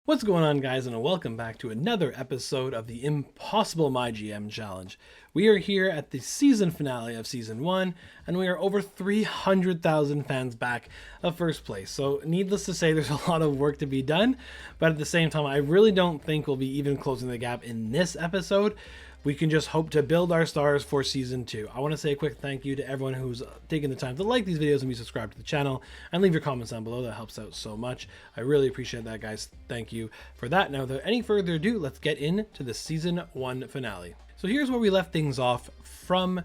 What's going on, guys, and welcome back to another episode of the Impossible MyGM Challenge. We are here at the season finale of Season 1, and we are over 300,000 fans back of first place. So, needless to say, there's a lot of work to be done, but at the same time, I really don't think we'll be even closing the gap in this episode. We can just hope to build our stars for Season 2. I want to say a quick thank you to everyone who's taken the time to like these videos and be subscribed to the channel, and leave your comments down below. That helps out so much. I really appreciate that, guys. Thank you for that. Now, without any further ado, let's get into the Season 1 finale. So here's where we left things off from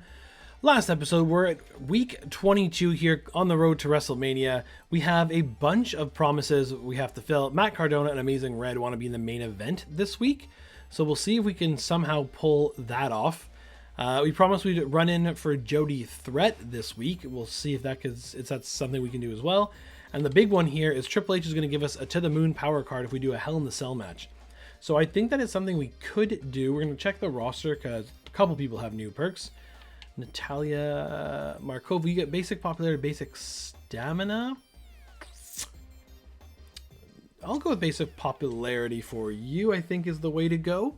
last episode. We're at week 22 here on the road to WrestleMania. We have a bunch of promises we have to fill. Matt Cardona and Amazing Red want to be in the main event this week, so we'll see if we can somehow pull that off. We promised we'd run in for Jody Threat this week. We'll see if that's something we can do as well. And the big one here is Triple H is going to give us a To The Moon power card if we do a Hell in the Cell match. So I think that is something we could do. We're going to check the roster because a couple people have new perks. Natalia Markova, you get basic popularity, basic stamina. I'll go with basic popularity for you, I think is the way to go.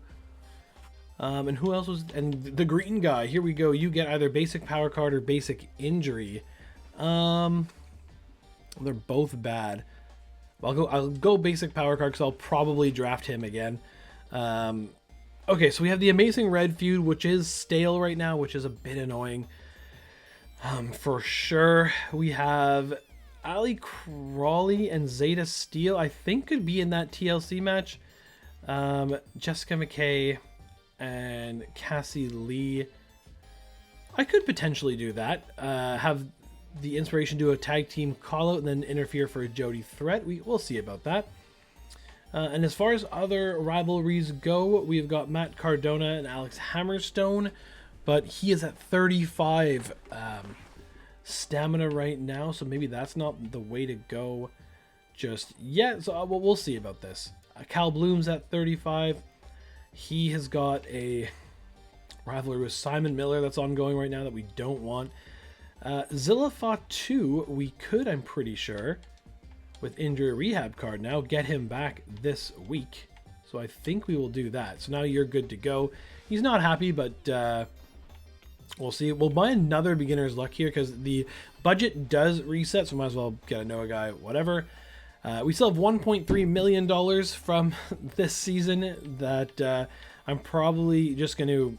And who else was... And the green guy, here we go. You get either basic power card or basic injury. They're both bad. I'll go basic power card because I'll probably draft him again. Okay, so we have the Amazing Red feud, which is stale right now, which is a bit annoying. For sure. We have Ali Crawley and Zeta Steel, I think could be in that TLC match. Jessica McKay and Cassie Lee. I could potentially do that. Have the inspiration do a tag team call out and then interfere for a Jody Threat. We'll see about that. And as far as other rivalries go, we've got Matt Cardona and Alex Hammerstone, but he is at 35 stamina right now, so maybe that's not the way to go just yet. So we'll see about this. Cal Bloom's at 35. He has got a rivalry with Simon Miller that's ongoing right now that we don't want. Zilla Fatu, we could, I'm pretty sure, with injury rehab card now, get him back this week. So I think we will do that. So now you're good to go. He's not happy, but we'll see. We'll buy another beginner's luck here because the budget does reset, so might as well get a Noah guy, whatever. We still have $1.3 million from this season that I'm probably just going to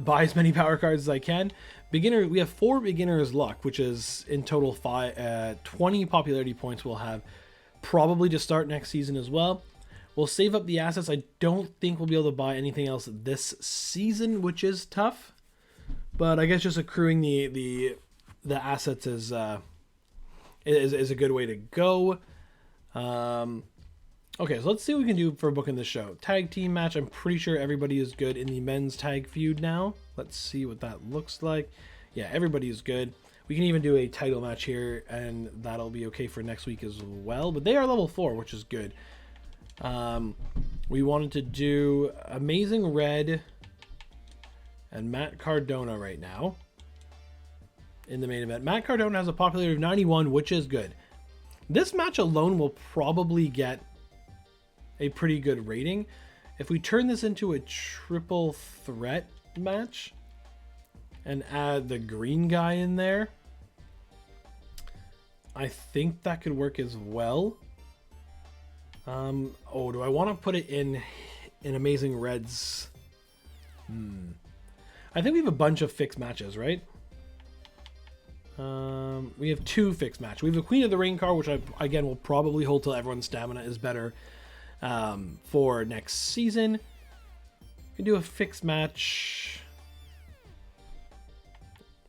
buy as many power cards as I can. Beginner, we have 4 beginners luck, which is in total 20 popularity points we'll have probably to start next season as well. We'll save up the assets. I don't think we'll be able to buy anything else this season, which is tough. But I guess just accruing the assets is a good way to go. Okay, so let's see what we can do for booking the show. Tag team match. I'm pretty sure everybody is good in the men's tag feud now. Let's see what that looks like. Yeah, everybody is good. We can even do a title match here, and that'll be okay for next week as well. But they are level 4, which is good. We wanted to do Amazing Red and Matt Cardona right now in the main event. Matt Cardona has a popularity of 91, which is good. This match alone will probably get a pretty good rating. If we turn this into a triple threat match and add the green guy in there, I think that could work as well. Oh, do I want to put it in Amazing Red's? I think we have a bunch of fixed matches, right? We have 2 fixed matches. We have a Queen of the Ring card, which again will probably hold till everyone's stamina is better for next season. We can do a fixed match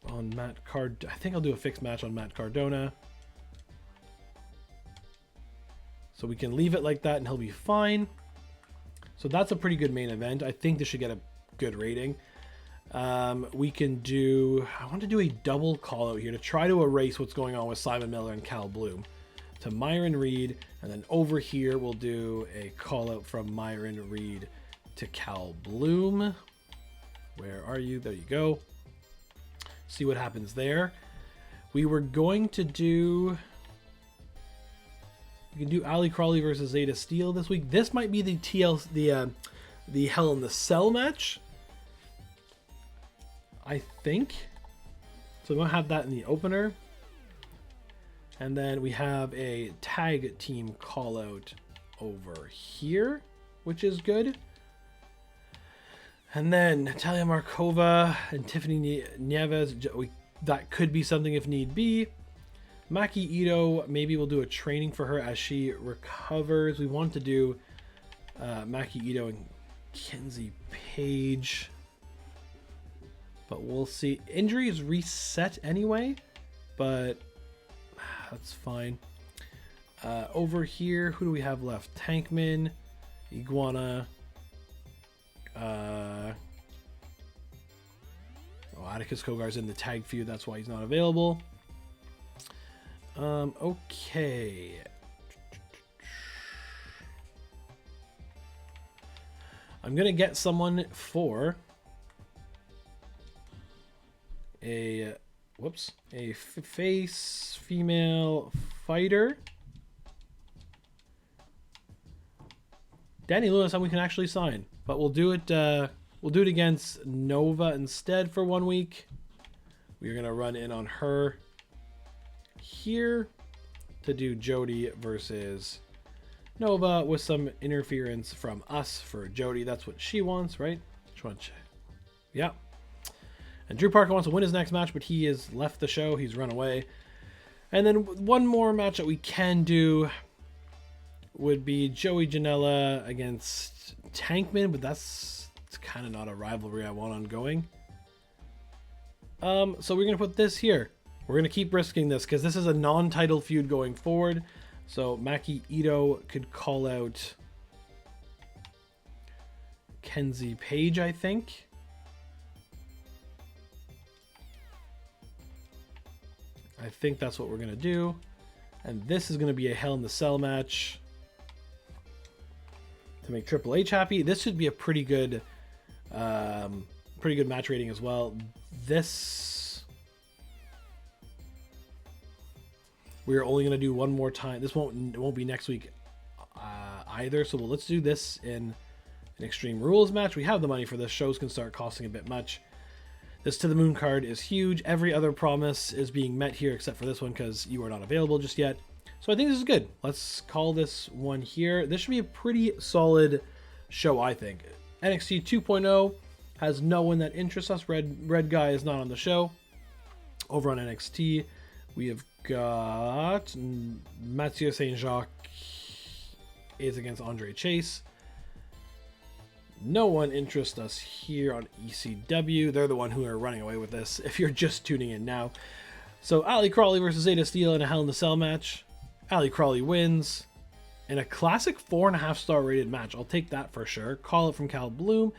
on Matt Card. I think I'll do a fixed match on Matt Cardona. So we can leave it like that and he'll be fine. So that's a pretty good main event. I think this should get a good rating. We can do... I want to do a double call out here to try to erase what's going on with Simon Miller and Cal Bloom. To Myron Reed, and then over here we'll do a call out from Myron Reed to Cal Bloom. Where are you? There you go. See what happens there. We were going to do We can do Ali Crawley versus Zeta Steel this week. This might be the the Hell in the Cell match, I think. So we won't have that in the opener. And then we have a tag team call out over here, which is good. And then Natalia Markova and Tiffany Nieves, that could be something if need be. Maki Ito, maybe we'll do a training for her as she recovers. We want to do Maki Ito and Kenzie Page, but we'll see. Injury is reset anyway, but that's fine. Over here, who do we have left? Tankman, Iguana. Atticus Kogar's in the tag feud, that's why he's not available. Okay. I'm gonna get someone for a face female fighter. Danny Lewis, and we can actually sign, but we'll do it. We'll do it against Nova instead for 1 week. We're gonna run in on her here to do Jody versus Nova with some interference from us for Jody. That's what she wants, right? Yeah. And Drew Parker wants to win his next match, but he has left the show. He's run away. And then one more match that we can do would be Joey Janela against Tankman, but it's kind of not a rivalry I want ongoing. So we're going to put this here. We're going to keep risking this because this is a non-title feud going forward. So Maki Ito could call out Kenzie Page, I think. I think that's what we're going to do. And this is going to be a Hell in the Cell match to make Triple H happy. This should be a pretty good match rating as well. This, we're only going to do one more time. It won't be next week either. So let's do this in an Extreme Rules match. We have the money for this. Shows can start costing a bit much. This To the Moon card is huge. Every other promise is being met here except for this one because you are not available just yet. So I think this is good. Let's call this one here. This should be a pretty solid show, I think. NXT 2.0 has no one that interests us. Red Guy is not on the show. Over on NXT, we have got Mathieu Saint-Jacques is against Andre Chase. No one interests us here on ECW. They're the one who are running away with this if you're just tuning in now. So Ali Crawley versus Zeta Steel in a Hell in the Cell match. Ali Crawley wins in a classic 4.5-star rated match. I'll take that for sure. Call it from Cal Bloom.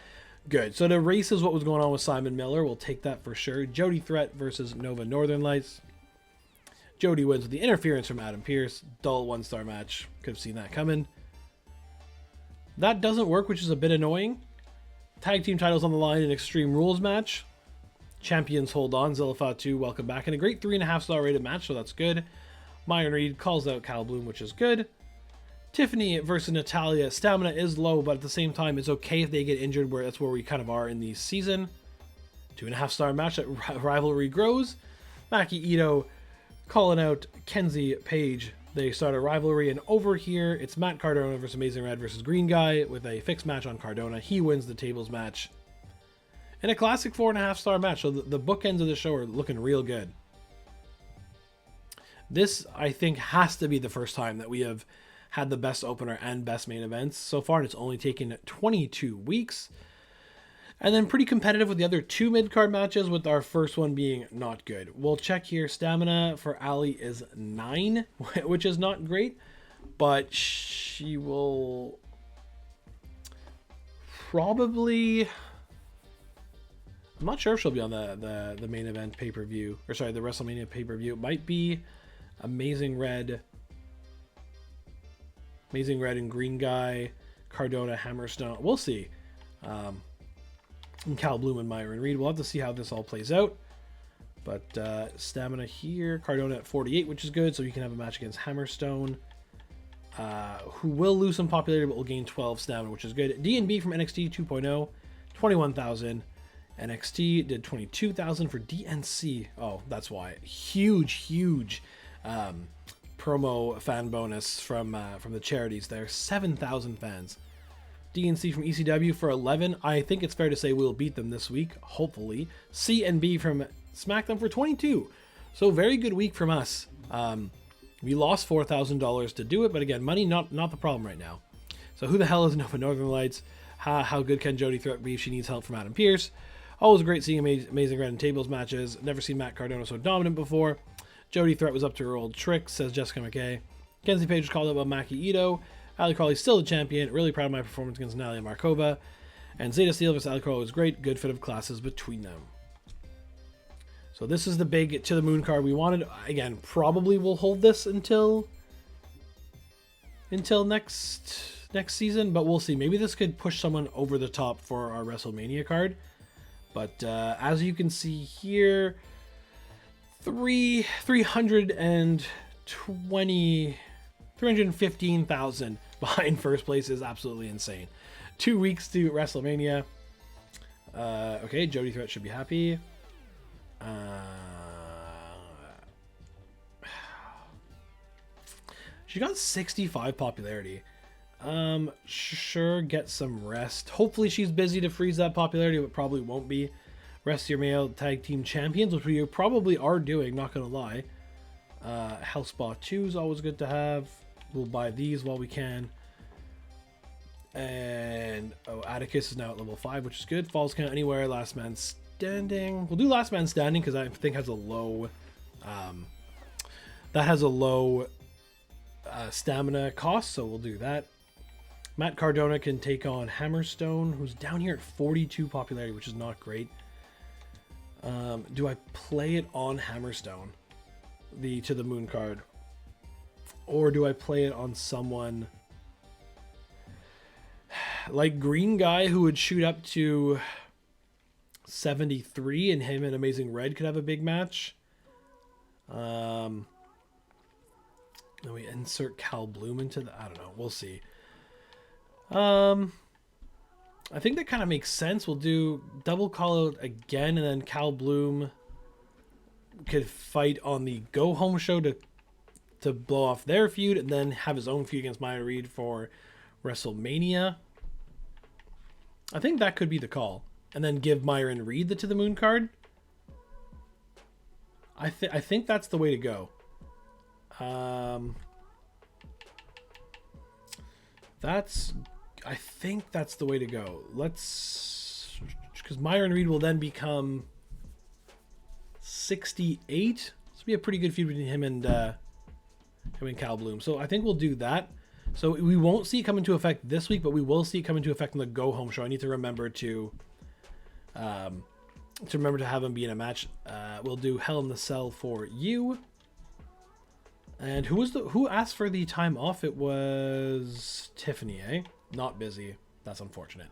Good. So it erases what was going on with Simon Miller. We'll take that for sure. Jody Threat versus Nova Northern Lights. Jody wins with the interference from Adam Pearce. Dull 1-star match. Could have seen that coming. That doesn't work, which is a bit annoying. Tag team titles on the line in Extreme Rules match. Champions hold on. Zilla Fatu, welcome back. And a great 3.5-star rated match, so that's good. Myron Reed calls out Cal Bloom, which is good. Tiffany versus Natalia. Stamina is low, but at the same time, it's okay if they get injured. That's where we kind of are in the season. 2.5-star match that rivalry grows. Maki Ito calling out Kenzie Page. They start a rivalry, and over here, it's Matt Cardona versus Amazing Red versus Green Guy with a fixed match on Cardona. He wins the tables match. In a classic 4.5-star match, so the bookends of the show are looking real good. This, I think, has to be the first time that we have had the best opener and best main events so far, and it's only taken 22 weeks. And then pretty competitive with the other 2 mid-card matches, with our first one being not good. We'll check here. Stamina for Ali is 9, which is not great, but she will probably... I'm not sure if she'll be on the main event pay-per-view, or sorry, the WrestleMania pay-per-view. It might be Amazing Red and Green Guy, Cardona, Hammerstone. We'll see. And Cal Bloom and Myron Reed. We'll have to see how this all plays out. But Stamina here. Cardona at 48, which is good. So you can have a match against Hammerstone. who will lose some popularity but will gain 12 stamina, which is good. D&B from NXT 2.0, 21,000. NXT did 22,000 for DNC. Oh, that's why. Huge promo fan bonus from the charities there. 7,000 fans. DNC from ECW for 11. I think it's fair to say we'll beat them this week, hopefully. CNB from SmackDown for 22. So very good week from us. We lost $4,000 to do it, but again, money not the problem right now. So who the hell is Nova Northern Lights? How good can Jody Threat be if she needs help from Adam Pearce? Always great seeing Amazing Red and Tables matches. Never seen Matt Cardona so dominant before. Jody Threat was up to her old tricks, says Jessica McKay. Kenzie Page was called out by Maki Ito. Ali Crawley's still the champion. Really proud of my performance against Nalia Markova. And Zeta Steel versus Ali Crawley was great. Good fit of classes between them. So this is the big to the moon card we wanted. Again, probably we'll hold this until next season, but we'll see. Maybe this could push someone over the top for our WrestleMania card. But as you can see here, 315,000 behind first place is absolutely insane. 2 weeks to WrestleMania. Okay, Jody Threat should be happy. She got 65 popularity. Sure, get some rest. Hopefully she's busy to freeze that popularity, but probably won't be. Rest your male tag team champions, which we probably are doing, not gonna lie. Health Spa 2 is always good to have. We'll buy these while we can. And Atticus is now at level 5, which is good. Falls count anywhere. Last man standing. We'll do last man standing because I think has a low stamina cost, so we'll do that. Matt Cardona can take on Hammerstone, who's down here at 42 popularity, which is not great. Do I play it on Hammerstone, the to the moon card, or do I play it on someone like Green Guy, who would shoot up to 73, and him and Amazing Red could have a big match? Then we insert Cal Bloom into the, I don't know, we'll see. I think that kind of makes sense. We'll do double call out again, and then Cal Bloom could fight on the Go Home show to blow off their feud, and then have his own feud against Maya Reed for WrestleMania. I think that could be the call, and then give Myron Reed the to the moon card. I think that's the way to go. I think that's the way to go. Let's, because Myron Reed will then become 68. This will be a pretty good feud between him and Cal Bloom. So I think we'll do that. So we won't see it come into effect this week, but we will see it come into effect on the Go Home show. I need to remember to have him be in a match. We'll do Hell in the Cell for you. And who asked for the time off? It was Tiffany, eh? Not busy. That's unfortunate.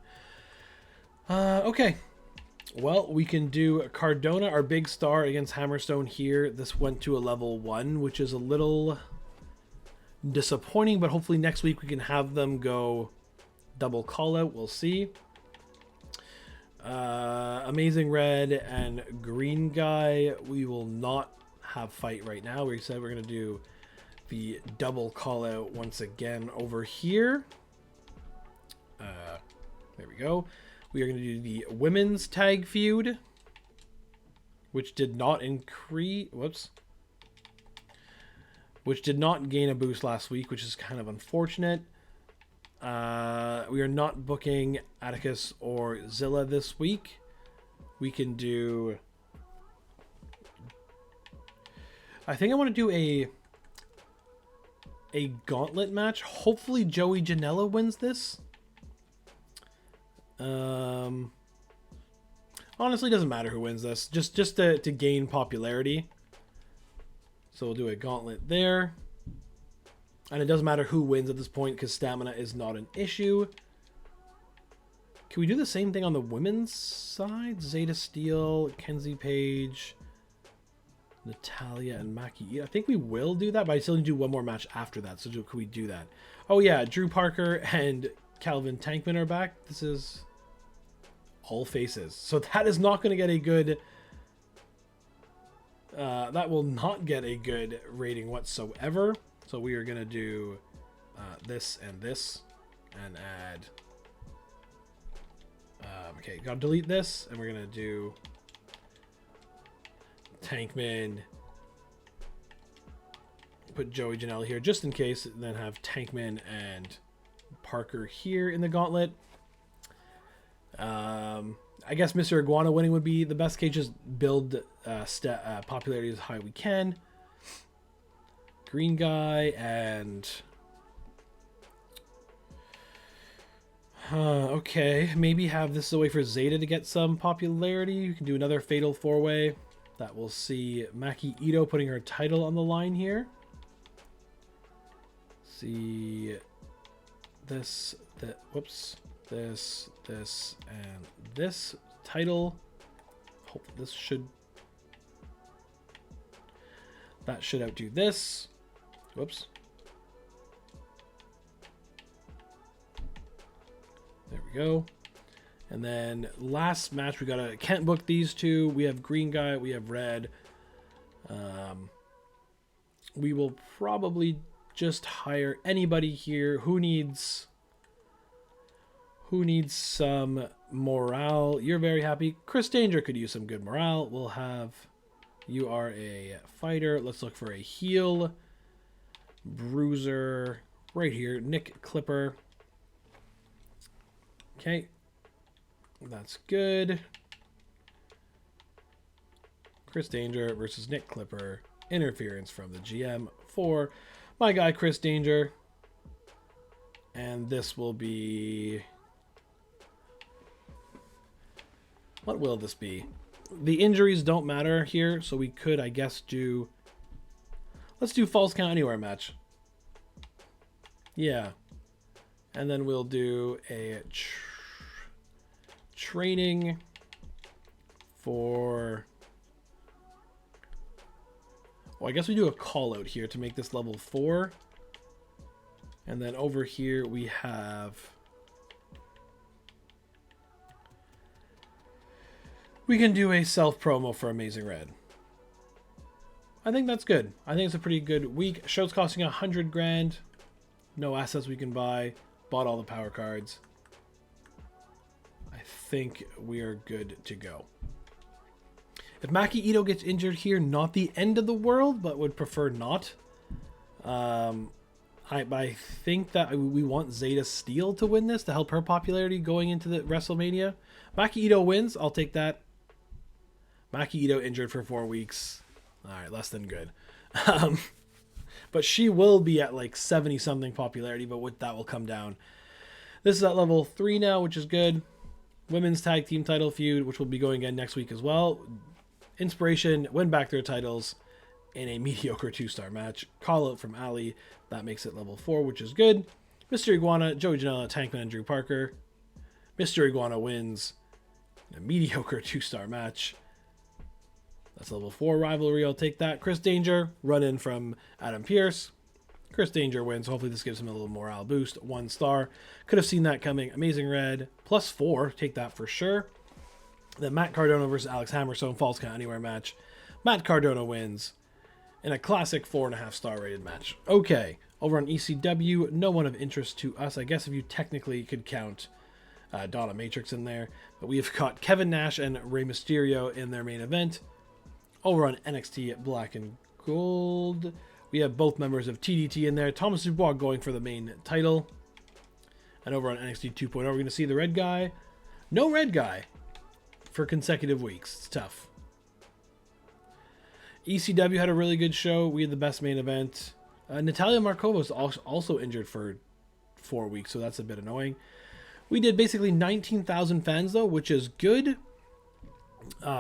Okay. Well, we can do Cardona, our big star, against Hammerstone here. This went to a level 1, which is a little disappointing, but hopefully next week we can have them go double call out. We'll see. Amazing Red and Green Guy, we will not have fight right now. We said we're going to do the double call out once again over here. There we go. We are going to do the women's tag feud, which did not increase. Whoops. Which did not gain a boost last week, which is kind of unfortunate. We are not booking Atticus or Zilla this week. We can do... I think I want to do a gauntlet match. Hopefully Joey Janela wins this. Honestly, doesn't matter who wins this. Just to gain popularity. So we'll do a gauntlet there. And it doesn't matter who wins at this point because stamina is not an issue. Can we do the same thing on the women's side? Zeta Steel, Kenzie Page. Natalia and Maki. I think we will do that, but I still need to do one more match after that. So can we do that? Oh yeah, Drew Parker and Calvin Tankman are back. This is all faces. So that is not going to get a good... that will not get a good rating whatsoever. So we are going to do this and add... okay, gotta delete this, and we're going to do Tankman. Put Joey Janela here just in case, and then have Tankman and Parker here in the gauntlet. I guess Mr. Iguana winning would be the best case. Just build popularity as high we can. Green guy and... okay, maybe have this as a way for Zeta to get some popularity. You can do another Fatal 4-Way. That will see Maki Ito putting her title on the line here. See this, whoops, this, and this title. Hope this should... that should outdo this. Whoops. There we go. And then last match, we can't book these two. We have green guy, we have red. We will probably just hire anybody here who needs some morale. You're very happy. Chris Danger could use some good morale. We'll have... you are a fighter. Let's look for a heel. Bruiser right here. Nick Clipper. Okay. That's good. Chris Danger versus Nick Clipper. Interference from the GM for my guy Chris Danger. And this will be... what will this be? The injuries don't matter here, so we could, I guess, do... let's do Falls Count Anywhere match. Yeah. And then we'll do a training for... well, I guess we do a call out here to make this level 4. And then over here we have... we can do a self promo for Amazing Red. I think that's good. I think it's a pretty good week. Show's costing 100 grand. No assets we can buy. Bought all the power cards. I think we are good to go. If Maki Ito gets injured here, not the end of the world, but would prefer not. I think that we want Zeta Steel to win this to help her popularity going into the WrestleMania. Maki Ito wins. I'll take that. Maki Ito injured for 4 weeks. All right, less than good. But she will be at like 70-something popularity, but that will come down. This is at level 3 now, which is good. Women's Tag Team title feud, which will be going again next week as well. Inspiration win back their titles in a mediocre 2-star match. Call out from Ali. That makes it level 4, which is good. Mr. Iguana, Joey Janela, Tankman, and Drew Parker. Mr. Iguana wins in a mediocre 2-star match. That's level 4 rivalry. I'll take that. Chris Danger, run in from Adam Pearce. Chris Danger wins. Hopefully this gives him a little morale boost. 1 star. Could have seen that coming. Amazing Red, plus 4. Take that for sure. Then Matt Cardona versus Alex Hammerstone. Falls Count Anywhere match. Matt Cardona wins in a classic 4.5 star rated match. Okay. Over on ECW, no one of interest to us. I guess if you technically could count Donna Matrix in there. But we have got Kevin Nash and Rey Mysterio in their main event. Over on NXT Black and Gold, we have both members of TDT in there. Thomas Dubois going for the main title. And over on NXT 2.0, we're going to see the red guy. No red guy for consecutive weeks. It's tough. ECW had a really good show. We had the best main event. Natalia Markova was also injured for 4 weeks, so that's a bit annoying. We did basically 19,000 fans, though, which is good.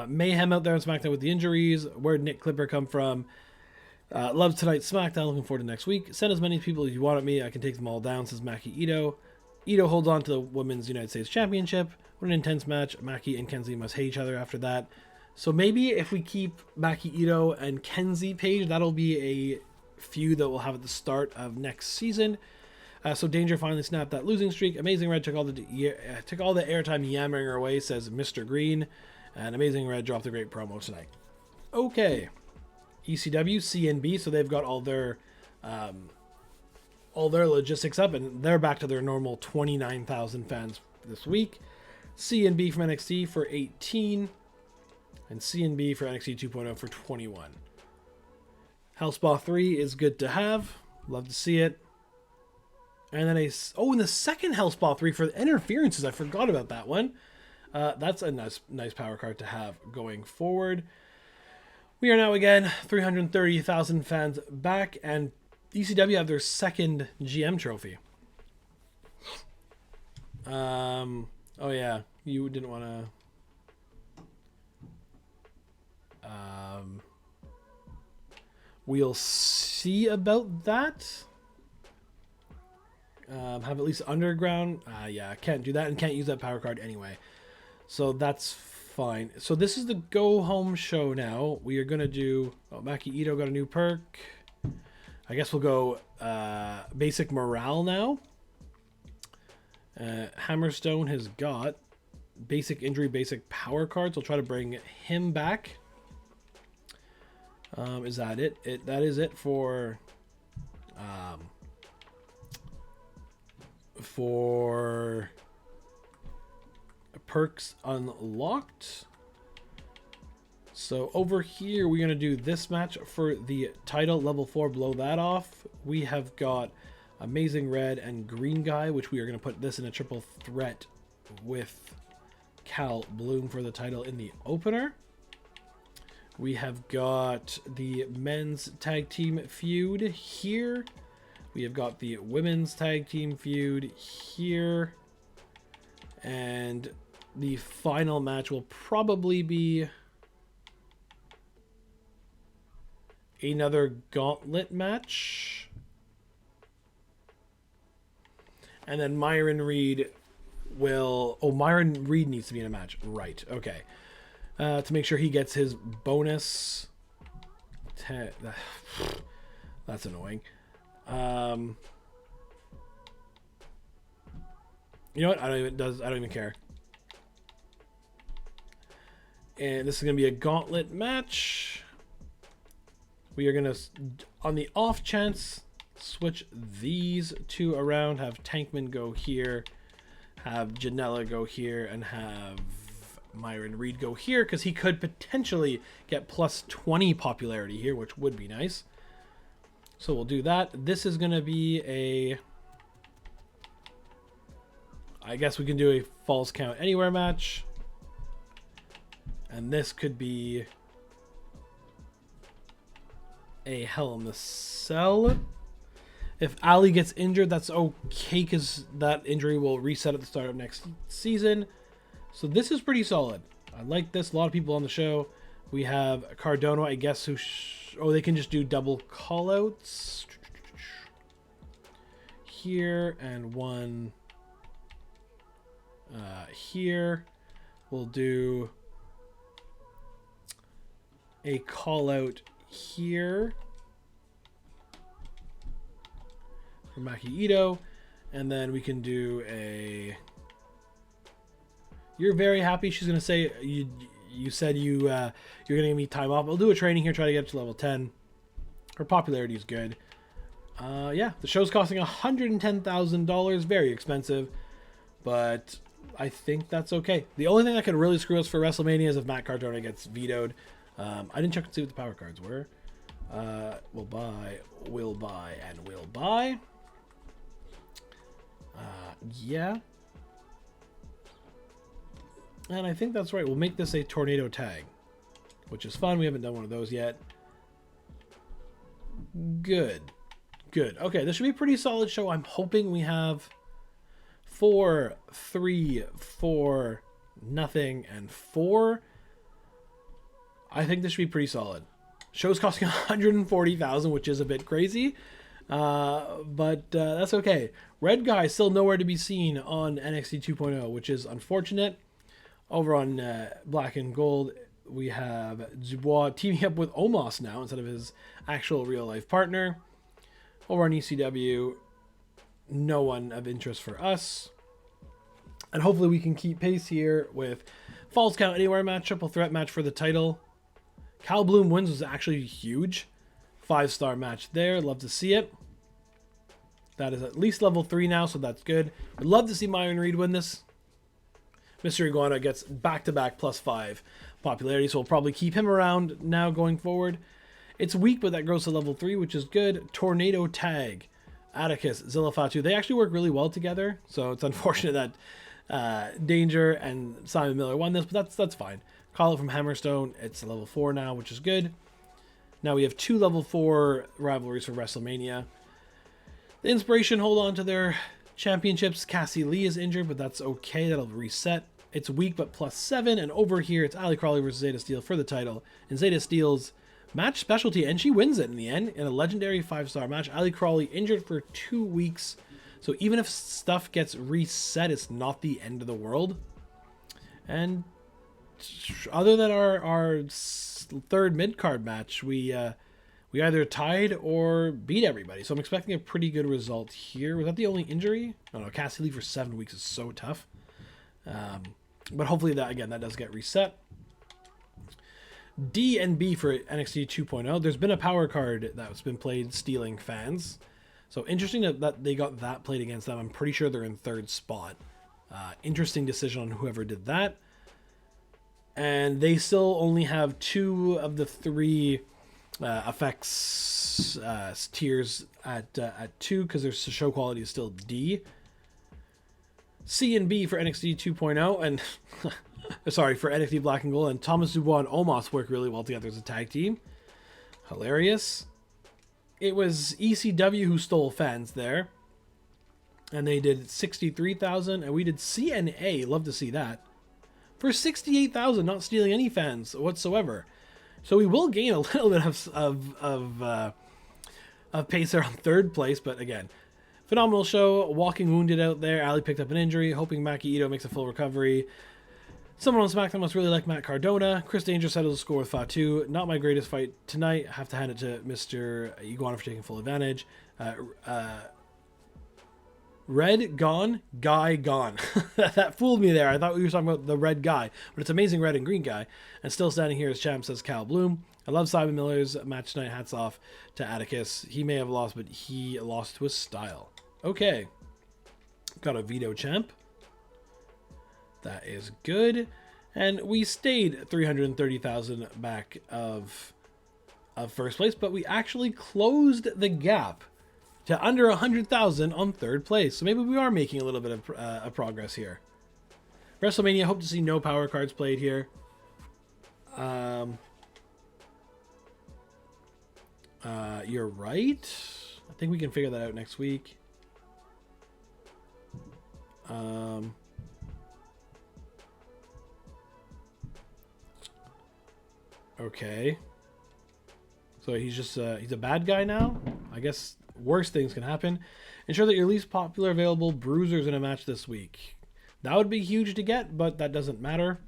Mayhem out there on SmackDown with the injuries. Where'd Nick Clipper come from? Love tonight's SmackDown. Looking forward to next week. Send as many people as you want at me. I can take them all down, says Maki Ito. Ito holds on to the Women's United States Championship. What an intense match. Maki and Kenzie must hate each other after that. So maybe if we keep Maki Ito and Kenzie Page, that'll be a feud that we'll have at the start of next season. So Danger finally snapped that losing streak. Amazing Red took all the airtime yammering her away, says Mr. Green. And Amazing Red dropped a great promo tonight. Okay. ECW, CNB, so they've got all their logistics up, and they're back to their normal 29,000 fans this week. CNB from NXT for 18, and CNB for NXT 2.0 for 21. Hellspaw 3 is good to have. Love to see it. And then in the second Hellspaw 3 for the interferences, I forgot about that one. That's a nice power card to have going forward. We are now again 330,000 fans back, and ECW have their second GM trophy. Oh yeah, you didn't want to. We'll see about that. Have at least underground. Yeah, can't do that and can't use that power card anyway. So that's fine. So this is the go home show now. We are gonna do. Oh, Maki Ito got a new perk. I guess we'll go basic morale now. Hammerstone has got basic injury, basic power cards. We'll try to bring him back. Is that it? That is it for perks unlocked. So over here, we're going to do this match for the title, level 4, blow that off. We have got Amazing Red and Green Guy, which we are going to put this in a triple threat with Cal Bloom for the title in the opener. We have got the men's tag team feud here. We have got the women's tag team feud here. And the final match will probably be another gauntlet match. And then Myron Reed will... Oh, Myron Reed needs to be in a match. Right, okay. To make sure he gets his bonus. That's annoying. You know what? I don't even care. And this is going to be a gauntlet match. We are going to, on the off chance, switch these two around. Have Tankman go here. Have Janela go here. And have Myron Reed go here. Because he could potentially get plus 20 popularity here, which would be nice. So we'll do that. This is going to be a... I guess we can do a false count anywhere match. And this could be a Hell in the Cell. If Ali gets injured, that's okay, because that injury will reset at the start of next season. So this is pretty solid. I like this. A lot of people on the show. We have Cardona, I guess, who... they can just do double callouts. Here and one... here. We'll do a call out here for Maki Ito, and then we can do a... You're very happy. She's gonna say you said you're gonna give me time off. I'll do a training here, try to get to level 10. Her popularity is good. Yeah, the show's costing $110,000, very expensive, but I think that's okay. The only thing that could really screw us for WrestleMania is if Matt Cardona gets vetoed. I didn't check to see what the power cards were. We'll buy, and we'll buy. Yeah. And I think that's right. We'll make this a tornado tag, which is fun. We haven't done one of those yet. Good. Okay, this should be a pretty solid show. I'm hoping we have 4, 3, 4, nothing, and 4. I think this should be pretty solid. Show's costing $140,000, which is a bit crazy, but that's okay. Red Guy still nowhere to be seen on NXT 2.0, which is unfortunate. Over on Black and Gold, we have Dubois teaming up with Omos now instead of his actual real-life partner. Over on ECW, no one of interest for us. And hopefully we can keep pace here with Falls Count Anywhere match, triple threat match for the title. Cal Bloom wins was actually huge. 5-star match there. Love to see it. That is at least level 3 now, so that's good. Would love to see Myron Reed win this. Mr. Iguana gets back-to-back +5 popularity, so we'll probably keep him around now going forward. It's weak, but that grows to level 3, which is good. Tornado Tag. Atticus, Zilla Fatu. They actually work really well together, so it's unfortunate that Danger and Simon Miller won this, but that's fine. Call it from Hammerstone. It's level 4 now, which is good. Now we have 2 level 4 rivalries for WrestleMania. The Inspiration hold on to their championships. Cassie Lee is injured, but that's okay. That'll reset. It's weak, but +7. And over here, it's Ali Crawley versus Zeta Steel for the title. And Zeta Steel's match specialty, and she wins it in the end in a legendary 5-star match. Ali Crawley injured for 2 weeks. So even if stuff gets reset, it's not the end of the world. And other than our third mid-card match, we either tied or beat everybody. So I'm expecting a pretty good result here. Was that the only injury? No, Cassie Lee for 7 weeks is so tough. But hopefully that does get reset. D and B for NXT 2.0. There's been a power card that's been played stealing fans. So interesting that they got that played against them. I'm pretty sure they're in 3rd spot. Interesting decision on whoever did that. And they still only have 2 of the 3 effects tiers at 2 because their show quality is still D. C and B for NXT 2.0 and sorry, for NXT Black and Gold, and Thomas Dubois and Omos work really well together as a tag team. Hilarious. It was ECW who stole fans there, and they did 63,000, and we did CNA. Love to see that for 68,000, not stealing any fans whatsoever. So we will gain a little bit of pace there on 3rd place, but again, phenomenal show. Walking wounded out there. Ali picked up an injury, hoping Maki Ito makes a full recovery. Someone on SmackDown must really like Matt Cardona. Chris Danger settles the score with Fatu. Not my greatest fight tonight. Have to hand it to Mr. Iguana for taking full advantage. Red gone, guy gone. That fooled me there. I thought we were talking about the red guy, but it's amazing red and green guy. And still standing here as champ, says Cal Bloom. I love Simon Miller's match tonight. Hats off to Atticus. He may have lost, but he lost with style. Okay. Got a veto champ. That is good. And we stayed 330,000 back of first place, but we actually closed the gap to under 100,000 on 3rd place. So maybe we are making a little bit of progress here. WrestleMania, hope to see no power cards played here. You're right. I think we can figure that out next week. Okay. So he's just he's a bad guy now? I guess worse things can happen. Ensure that your least popular available bruisers in a match this week. That would be huge to get, but that doesn't matter.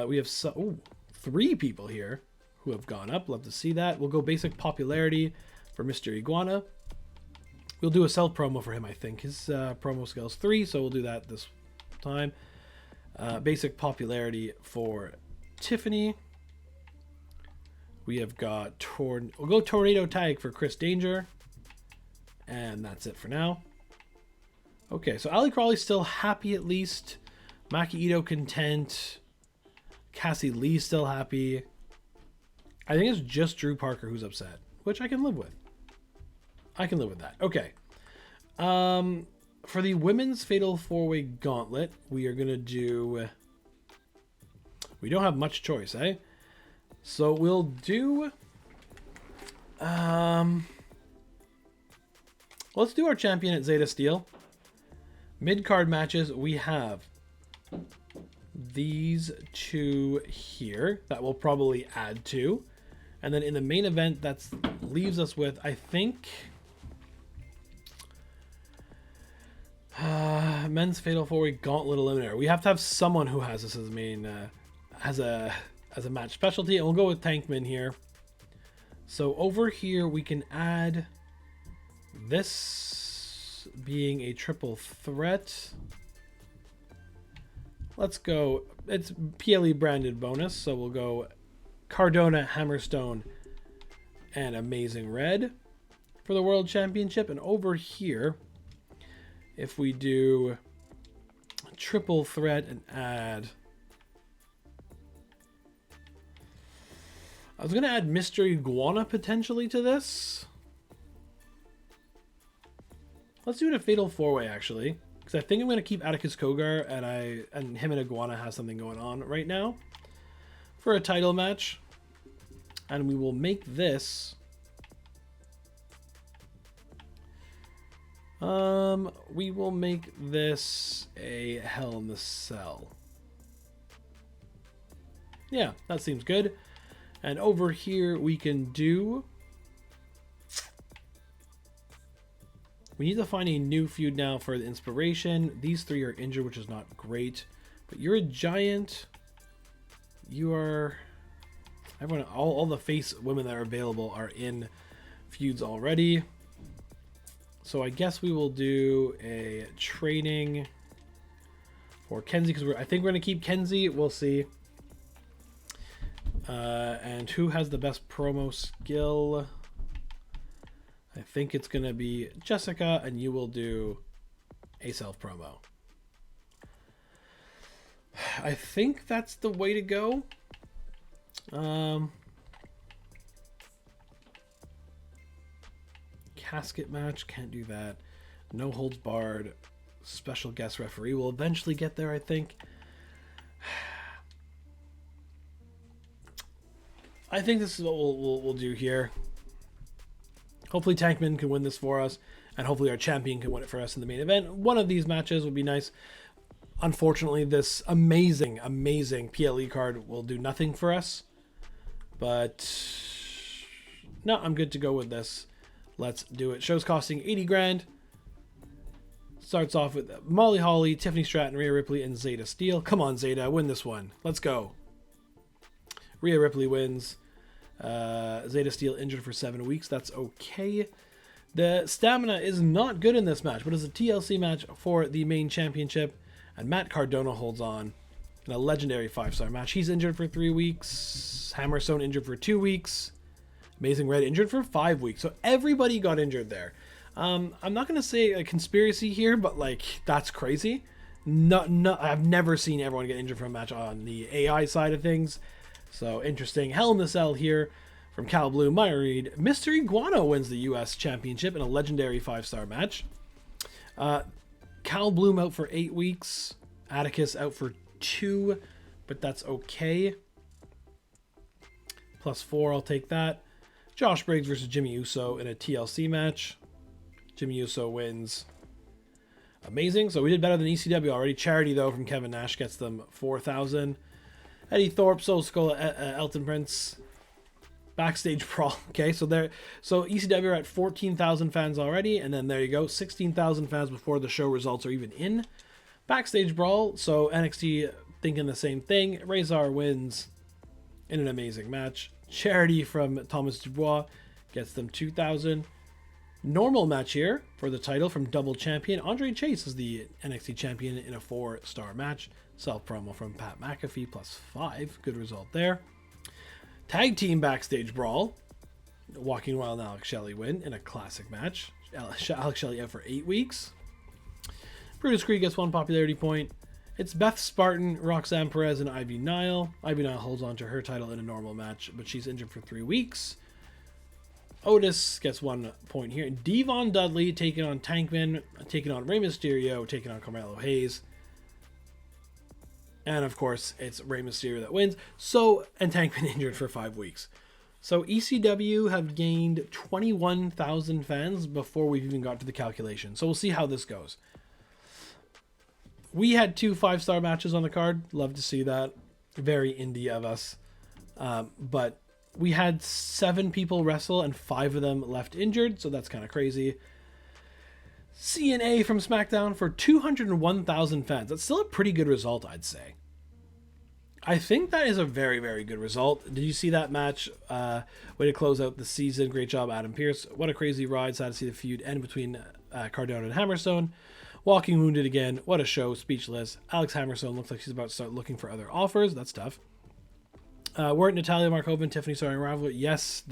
We have 3 people here who have gone up. Love to see that. We'll go basic popularity for Mr. Iguana. We'll do a self promo for him, I think. His promo scale is 3, so we'll do that this time. Basic popularity for Tiffany. We have got we'll go Tornado Tag for Chris Danger. And that's it for now. Okay, so Ali Crawley's still happy at least. Maki Ito content. Cassie Lee still happy. I think it's just Drew Parker who's upset, which I can live with. I can live with that. Okay. For the women's Fatal 4-Way Gauntlet, we are going to do... We don't have much choice, eh? So we'll do... Let's do our champion at Zeta Steel. Mid-card matches, we have these 2 here that we'll probably add to. And then in the main event, that leaves us with, I think... men's Fatal 4-Way Gauntlet Eliminator. We have to have someone who has this as main as a match specialty, and we'll go with Tankman here. So over here we can add this being a triple threat. Let's go, it's PLE branded bonus, so we'll go Cardona, Hammerstone, and Amazing Red for the World Championship. And over here, if we do triple threat and add, I was going to add Mystery Iguana potentially to this. Let's do it a Fatal 4-Way actually, because I think I'm going to keep Atticus Kogar, and him and Iguana has something going on right now for a title match. And we will make this we will make this a Hell in the Cell. Yeah, that seems good. And over here we can do, we need to find a new feud now for the inspiration. These three are injured, which is not great, but you're a giant. You are, everyone, all the face women that are available are in feuds already. So I guess we will do a training for Kenzie, because I think we're going to keep Kenzie. We'll see. And who has the best promo skill? I think it's going to be Jessica, and you will do a self promo. I think that's the way to go. Casket match, can't do that. No holds barred. Special guest referee will eventually get there, I think. I think this is what we'll do here. Hopefully Tankman can win this for us, and hopefully our champion can win it for us in the main event. One of these matches would be nice. Unfortunately, this amazing PLE card will do nothing for us. But no, I'm good to go with this. Let's do it. Show's costing 80 grand. Starts off with Molly Holly, Tiffany Stratton, Rhea Ripley, and Zeta Steele. Come on, Zeta, win this one. Let's go. Rhea Ripley wins. Zeta Steele injured for 7 weeks. That's okay. The stamina is not good in this match, but it's a TLC match for the main championship. And Matt Cardona holds on in a legendary 5-star match. He's injured for 3 weeks. Hammerstone injured for 2 weeks. Amazing Red injured for 5 weeks. So everybody got injured there. I'm not going to say a conspiracy here, but like, that's crazy. I've never seen everyone get injured from a match on the AI side of things. So interesting. Hell in the Cell here from Cal Blue, Maya Reed. Mr. Iguana wins the U.S. Championship in a legendary 5-star match. Cal Bloom out for 8 weeks. Atticus out for 2, but that's okay. +4, I'll take that. Josh Briggs versus Jimmy Uso in a TLC match. Jimmy Uso wins. Amazing. So we did better than ECW already. Charity, though, from Kevin Nash gets them 4,000. Eddie Thorpe, Soul Skull, Elton Prince. Backstage Brawl. Okay, so ECW are at 14,000 fans already, and then there you go, 16,000 fans before the show results are even in. Backstage Brawl, so NXT thinking the same thing. Razor wins in an amazing match. Charity from Thomas Dubois gets them 2,000. Normal match here for the title from Double Champion. Andre Chase is the NXT champion in a 4-star match. Self promo from Pat McAfee +5. Good result there. Tag team backstage brawl. Joaquin Wilde and Alex Shelley win in a classic match. Alex Shelley out for 8 weeks. Brutus Creed gets 1 popularity point. It's Beth Spartan, Roxanne Perez, and Ivy Nile. Ivy Nile holds on to her title in a normal match, but she's injured for 3 weeks. Otis gets 1 point here. Devon Dudley taking on Tankman, taking on Rey Mysterio, taking on Carmelo Hayes. And of course, it's Rey Mysterio that wins. And Tankman injured for 5 weeks. So ECW have gained 21,000 fans before we've even got to the calculation. So we'll see how this goes. We had 2 5-star matches on the card. Love to see that. Very indie of us. But we had 7 people wrestle and 5 of them left injured. So that's kind of crazy. CNA from SmackDown for 201,000 fans. That's still a pretty good result, I'd say. I think that is a very, very good result. Did you see that match? Way to close out the season. Great job, Adam Pearce. What a crazy ride. Sad to see the feud end between Cardona and Hammerstone. Walking wounded again. What a show. Speechless. Alex Hammerstone looks like she's about to start looking for other offers. That's tough. Weren't Natalia Markova and Tiffany starting a rivalry? Yes,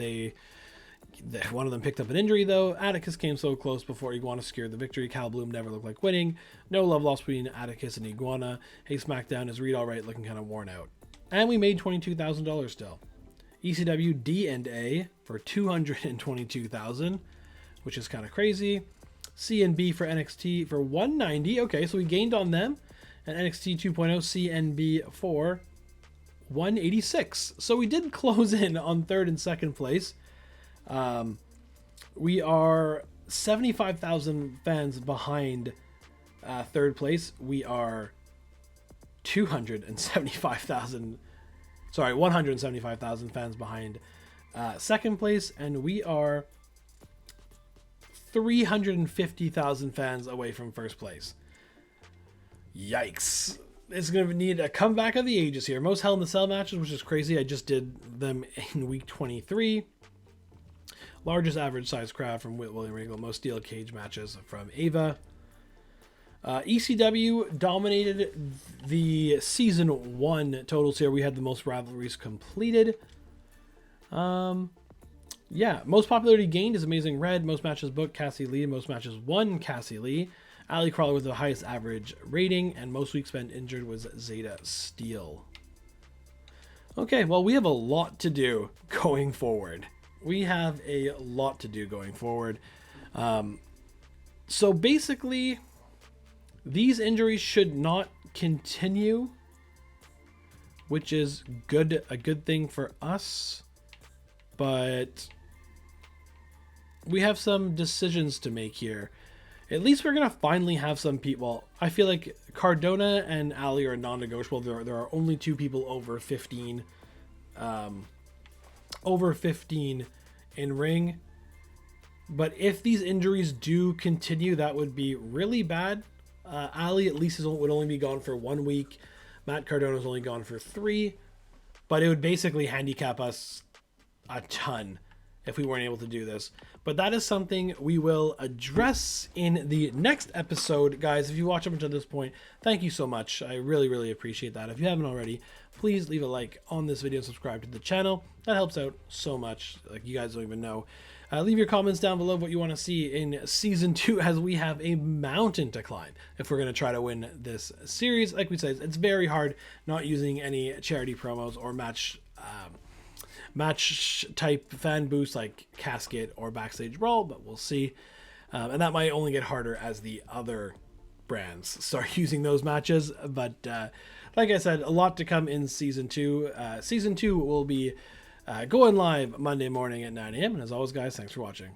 one of them picked up an injury, though. Atticus came so close before Iguana secured the victory. Cal Bloom never looked like winning. No love lost between Atticus and Iguana. Hey, SmackDown is Reed Alright looking kind of worn out. And we made $22,000 still. ECW D and A for $222,000, which is kind of crazy. C and B for NXT for $190. Okay, so we gained on them. And NXT 2.0 C and B for $186. So we did close in on third and second place. We are 75,000 fans behind third place. We are 175,000 fans behind second place, and we are 350,000 fans away from first place. Yikes. It's going to need a comeback of the ages here. Most Hell in the Cell matches, which is crazy. I just did them in week 23. Largest average size crowd from William Regal. Most steel cage matches from Ava. ECW dominated the season 1 totals here. We had the most rivalries completed. Yeah, most popularity gained is Amazing Red. Most matches booked, Cassie Lee. Most matches won, Cassie Lee. Alley Crawler with the highest average rating, and most weeks spent injured was Zeta Steel. Okay, well, we have a lot to do going forward. So basically, these injuries should not continue, which is a good thing for us. But we have some decisions to make here. At least we're going to finally have some people. I feel like Cardona and Ali are non-negotiable. There are only 2 people over 15. Over 15 in ring. But if these injuries do continue, that would be really bad. Ali at least would only be gone for 1 week. Matt Cardona is only gone for 3. But it would basically handicap us a ton if we weren't able to do this. But that is something we will address in the next episode. Guys, if you watch up until this point, thank you so much. I really, really appreciate that. If you haven't already, please leave a like on this video and subscribe to the channel. That helps out so much. Like, you guys don't even know. Leave your comments down below what you want to see in Season 2, as we have a mountain to climb if we're going to try to win this series. Like we said, it's very hard not using any charity promos or match type fan boosts like Casket or Backstage Brawl, but we'll see. And that might only get harder as the other brands start using those matches. But like I said, a lot to come in Season 2. Season 2 will be going live Monday morning at 9 a.m. And as always, guys, thanks for watching.